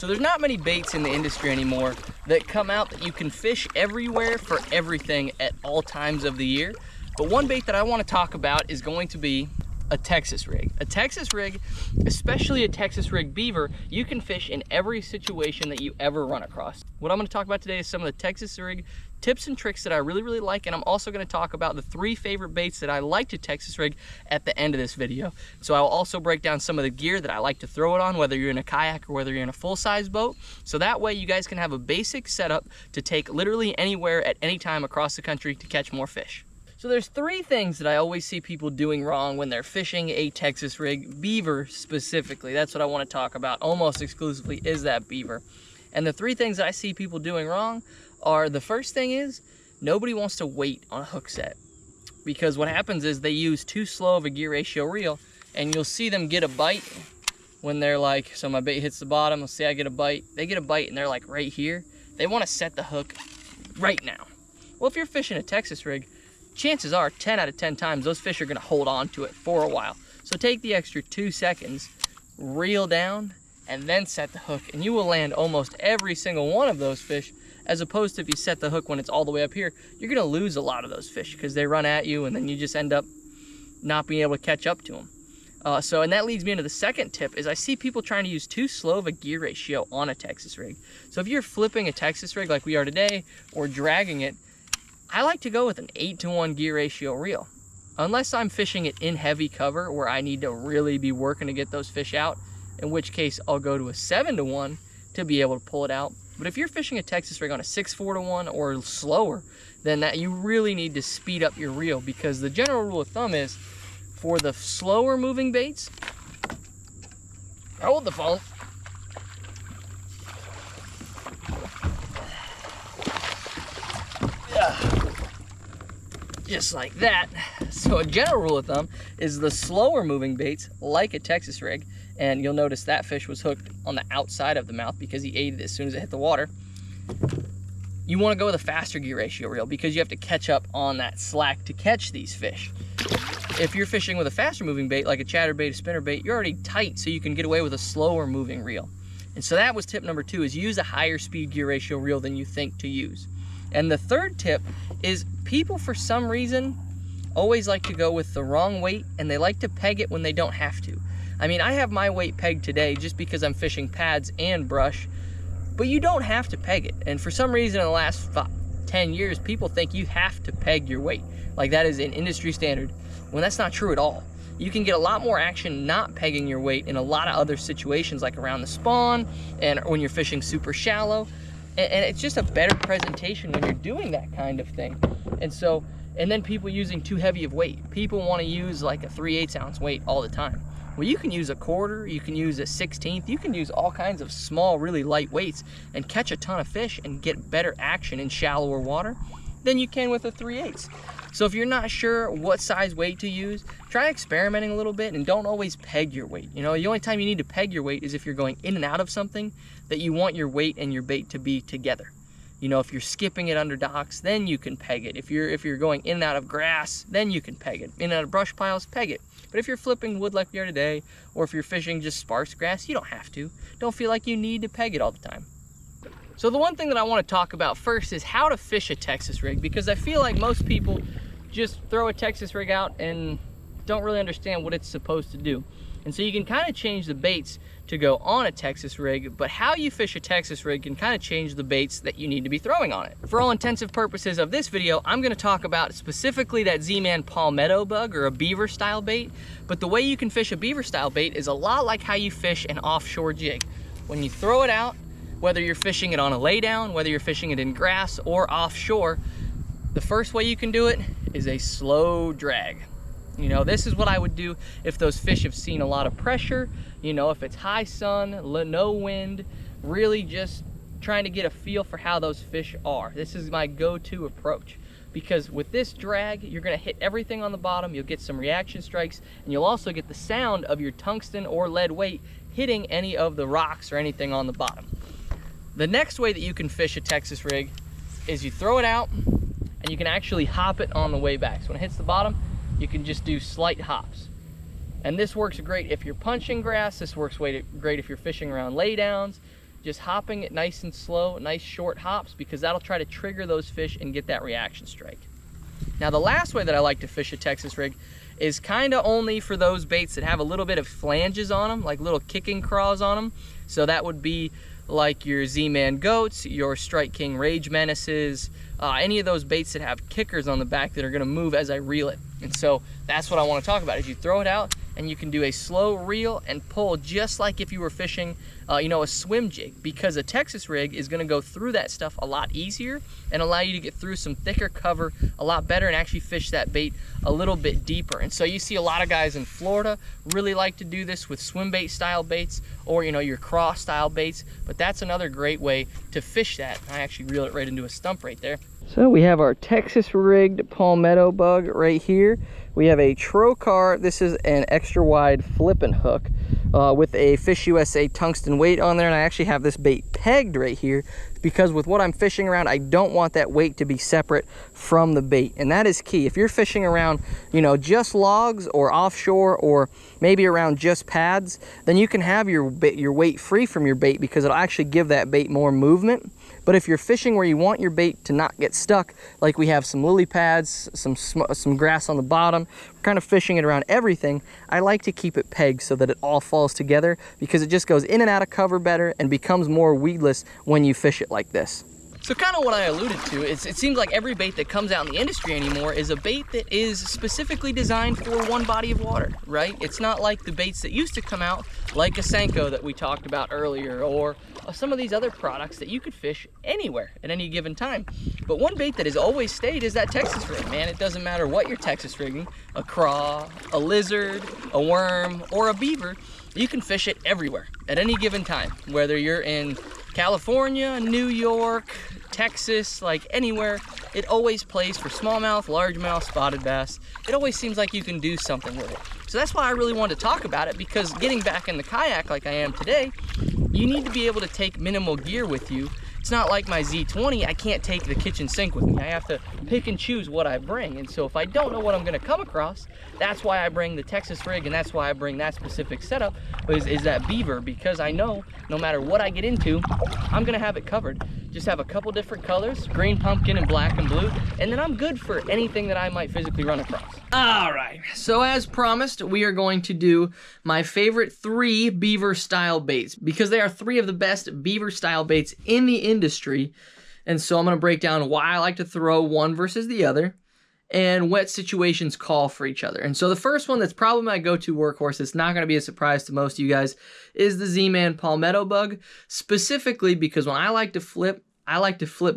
So there's not many baits in the industry anymore that come out that you can fish everywhere for everything at all times of the year. But one bait that I want to talk about is going to be a Texas rig. A Texas rig, especially a Texas rig beaver, you can fish in every situation that you ever run across. What I'm going to talk about today is some of the Texas rig tips and tricks that I really like, and I'm also going to talk about the 3 favorite baits that I like to Texas rig at the end of this video. So I will also break down some of the gear that I like to throw it on, whether you're in a kayak or whether you're in a full-size boat. So that way you guys can have a basic setup to take literally anywhere at any time across the country to catch more fish. So there's 3 things that I always see people doing wrong when they're fishing a Texas rig, beaver specifically. That's what I want to talk about almost exclusively, is that beaver. And the 3 things that I see people doing wrong are, the first thing is, nobody wants to wait on a hook set. Because what happens is they use too slow of a gear ratio reel, and you'll see them get a bite when they're like, so my bait hits the bottom, let's say I get a bite, they get a bite and they're like right here. They want to set the hook right now. Well, if you're fishing a Texas rig, chances are 10 out of 10 times those fish are going to hold on to it for a while. So take the extra 2 seconds, reel down, and then set the hook, and you will land almost every single one of those fish, as opposed to if you set the hook when it's all the way up here, you're going to lose a lot of those fish because they run at you and then you just end up not being able to catch up to them. And that leads me into the second tip, is I see people trying to use too slow of a gear ratio on a Texas rig. So if you're flipping a Texas rig like we are today, or dragging it, I like to go with an 8-to-1 gear ratio reel. Unless I'm fishing it in heavy cover where I need to really be working to get those fish out, in which case I'll go to a 7-to-1 to be able to pull it out. But if you're fishing a Texas rig on a 6-4-to-1 or slower, then that you really need to speed up your reel, because the general rule of thumb is, for the slower moving baits, hold the phone. Just like that. So a general rule of thumb is the slower moving baits, like a Texas rig, and you'll notice that fish was hooked on the outside of the mouth because he ate it as soon as it hit the water. You want to go with a faster gear ratio reel because you have to catch up on that slack to catch these fish. If you're fishing with a faster moving bait, like a chatterbait, a spinnerbait, you're already tight, so you can get away with a slower moving reel. And so that was tip number 2, is use a higher speed gear ratio reel than you think to use. And the third tip is, people for some reason always like to go with the wrong weight, and they like to peg it when they don't have to. I mean, I have my weight pegged today just because I'm fishing pads and brush, but you don't have to peg it. And for some reason in the last 10 years, people think you have to peg your weight. Like that is an industry standard, when that's not true at all. You can get a lot more action not pegging your weight in a lot of other situations, like around the spawn and when you're fishing super shallow. And it's just a better presentation when you're doing that kind of thing. And then people using too heavy of weight. People want to use like a 3/8 ounce weight all the time. Well, you can use a 1/4, you can use a 1/16, you can use all kinds of small, really light weights and catch a ton of fish and get better action in shallower water than you can with a 3/8. So if you're not sure what size weight to use, try experimenting a little bit, and don't always peg your weight. You know, the only time you need to peg your weight is if you're going in and out of something that you want your weight and your bait to be together. You know, if you're skipping it under docks, then you can peg it. If you're going in and out of grass, then you can peg it. In and out of brush piles, peg it. But if you're flipping wood like we are today, or if you're fishing just sparse grass, you don't have to. Don't feel like you need to peg it all the time. So the one thing that I want to talk about first is how to fish a Texas rig, because I feel like most people just throw a Texas rig out and don't really understand what it's supposed to do. And so you can kind of change the baits to go on a Texas rig, but how you fish a Texas rig can kind of change the baits that you need to be throwing on it. For all intensive purposes of this video, I'm going to talk about specifically that Z-Man palmetto bug, or a beaver style bait. But the way you can fish a beaver style bait is a lot like how you fish an offshore jig. When you throw it out, whether you're fishing it on a laydown, whether you're fishing it in grass or offshore, the first way you can do it is a slow drag. You know, this is what I would do if those fish have seen a lot of pressure, you know, if it's high sun, no wind, really just trying to get a feel for how those fish are. This is my go-to approach, because with this drag, you're gonna hit everything on the bottom, you'll get some reaction strikes, and you'll also get the sound of your tungsten or lead weight hitting any of the rocks or anything on the bottom. The next way that you can fish a Texas rig is you throw it out, and you can actually hop it on the way back. So when it hits the bottom, you can just do slight hops. And this works great if you're punching grass. This works great if you're fishing around laydowns. just hopping it nice and slow, nice short hops, because that'll try to trigger those fish and get that reaction strike. Now the last way that I like to fish a Texas rig is kind of only for those baits that have a little bit of flanges on them, like little kicking craws on them. So that would be like your Z-Man goats, your Strike King Rage Menaces, any of those baits that have kickers on the back that are gonna move as I reel it. And so that's what I wanna talk about, is you throw it out and you can do a slow reel and pull just like if you were fishing a swim jig, because a Texas rig is gonna go through that stuff a lot easier and allow you to get through some thicker cover a lot better and actually fish that bait a little bit deeper. And so you see a lot of guys in Florida really like to do this with swim bait style baits, or your cross style baits, but that's another great way to fish that. I actually reeled it right into a stump right there. So we have our Texas rigged palmetto bug right here. We have a Trocar. This is an extra wide flipping hook with a Fish USA tungsten weight on there, and I actually have this bait pegged right here because with what I'm fishing around, I don't want that weight to be separate from the bait, and that is key. If you're fishing around just logs or offshore, or maybe around just pads, then you can have your weight free from your bait because it'll actually give that bait more movement. But if you're fishing where you want your bait to not get stuck, like we have some lily pads, some grass on the bottom, we're kind of fishing it around everything, I like to keep it pegged so that it all falls together, because it just goes in and out of cover better and becomes more weedless when you fish it like this. So kind of what I alluded to is, it seems like every bait that comes out in the industry anymore is a bait that is specifically designed for one body of water, right? It's not like the baits that used to come out, like a Senko that we talked about earlier, or some of these other products that you could fish anywhere at any given time. But one bait that has always stayed is that Texas rig, man. It doesn't matter what you're Texas rigging, a craw, a lizard, a worm, or a beaver, you can fish it everywhere at any given time, whether you're in California, New York, Texas, like anywhere. It always plays for smallmouth, largemouth, spotted bass. It always seems like you can do something with it. So that's why I really wanted to talk about it, because getting back in the kayak like I am today, you need to be able to take minimal gear with you. It's not like my Z20, I can't take the kitchen sink with me. I have to pick and choose what I bring. And so if I don't know what I'm gonna come across, that's why I bring the Texas rig, and that's why I bring that specific setup, is that beaver, because I know no matter what I get into, I'm gonna have it covered. Just have a couple different colors, green pumpkin and black and blue, and then I'm good for anything that I might physically run across. All right, so as promised, we are going to do my favorite 3 beaver style baits, because they are 3 of the best beaver style baits in the industry. And so I'm gonna break down why I like to throw one versus the other, and what situations call for each other. And so the first one that's probably my go-to workhorse, it's not gonna be a surprise to most of you guys, is the Z-Man palmetto bug, specifically because when I like to flip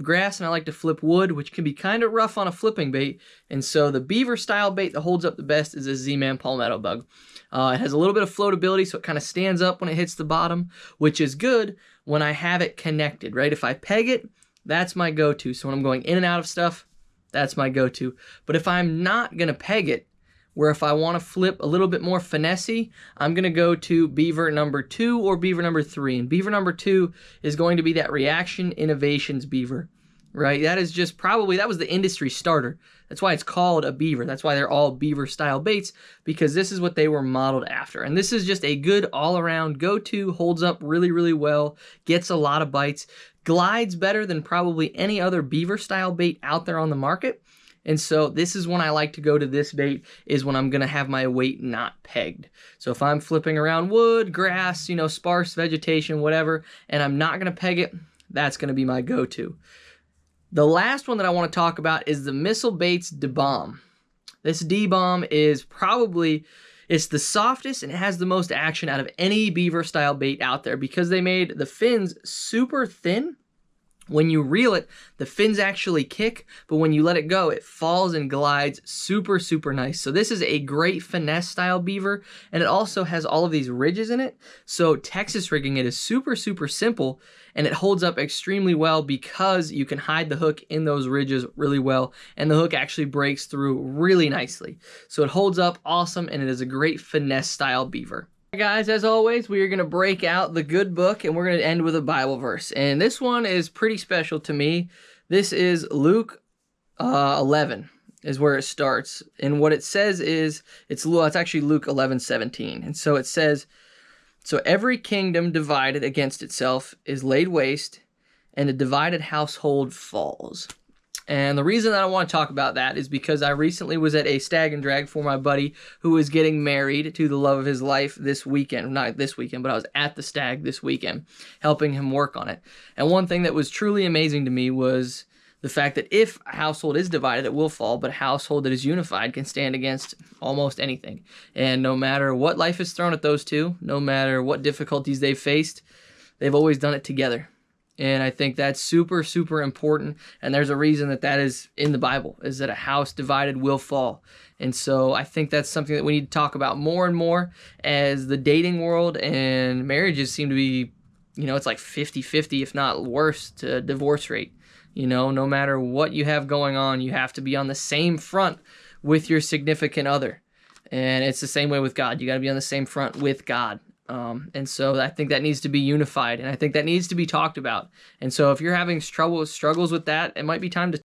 grass and I like to flip wood, which can be kind of rough on a flipping bait. And so the beaver style bait that holds up the best is a Z-Man palmetto bug. It has a little bit of floatability, so it kind of stands up when it hits the bottom, which is good when I have it connected, right? If I peg it, that's my go-to. So when I'm going in and out of stuff, that's my go-to. But if I'm not gonna peg it, where if I want to flip a little bit more finessey, I'm going to go to beaver number 2 or beaver number 3. And beaver number 2 is going to be that Reaction Innovations beaver, right? That is just probably, that was the industry starter. That's why it's called a beaver. That's why they're all beaver style baits, because this is what they were modeled after. And this is just a good all-around go-to, holds up really, really well, gets a lot of bites, glides better than probably any other beaver style bait out there on the market. And so this is when I like to go to this bait, is when I'm going to have my weight not pegged. So if I'm flipping around wood, grass, sparse vegetation, whatever, and I'm not going to peg it, that's going to be my go-to. The last one that I want to talk about is the Missile Baits D-Bomb. This D-Bomb is probably, it's the softest and it has the most action out of any beaver style bait out there, because they made the fins super thin. When you reel it, the fins actually kick, but when you let it go, it falls and glides super, super nice. So this is a great finesse style beaver, and it also has all of these ridges in it. So Texas rigging it is super, super simple, and it holds up extremely well because you can hide the hook in those ridges really well, and the hook actually breaks through really nicely. So it holds up awesome, and it is a great finesse style beaver. Guys, as always, we are going to break out the good book, and we're going to end with a Bible verse. And this one is pretty special to me. This is Luke 11 is where it starts. And what it says is, it's actually Luke 11:17. And so it says, So every kingdom divided against itself is laid waste, and a divided household falls. And the reason that I want to talk about that is because I recently was at a stag and drag for my buddy who was getting married to the love of his life this weekend. Not this weekend, but I was at the stag this weekend helping him work on it. And one thing that was truly amazing to me was the fact that if a household is divided, it will fall, but a household that is unified can stand against almost anything. And no matter what life has thrown at those two, no matter what difficulties they've faced, they've always done it together. And I think that's super, super important. And there's a reason that that is in the Bible, is that a house divided will fall. And so I think that's something that we need to talk about more and more as the dating world and marriages seem to be, it's like 50-50, if not worse, to divorce rate. No matter what you have going on, you have to be on the same front with your significant other. And it's the same way with God. You got to be on the same front with God. And so I think that needs to be unified, and I think that needs to be talked about. And so if you're having struggles with that, it might be time to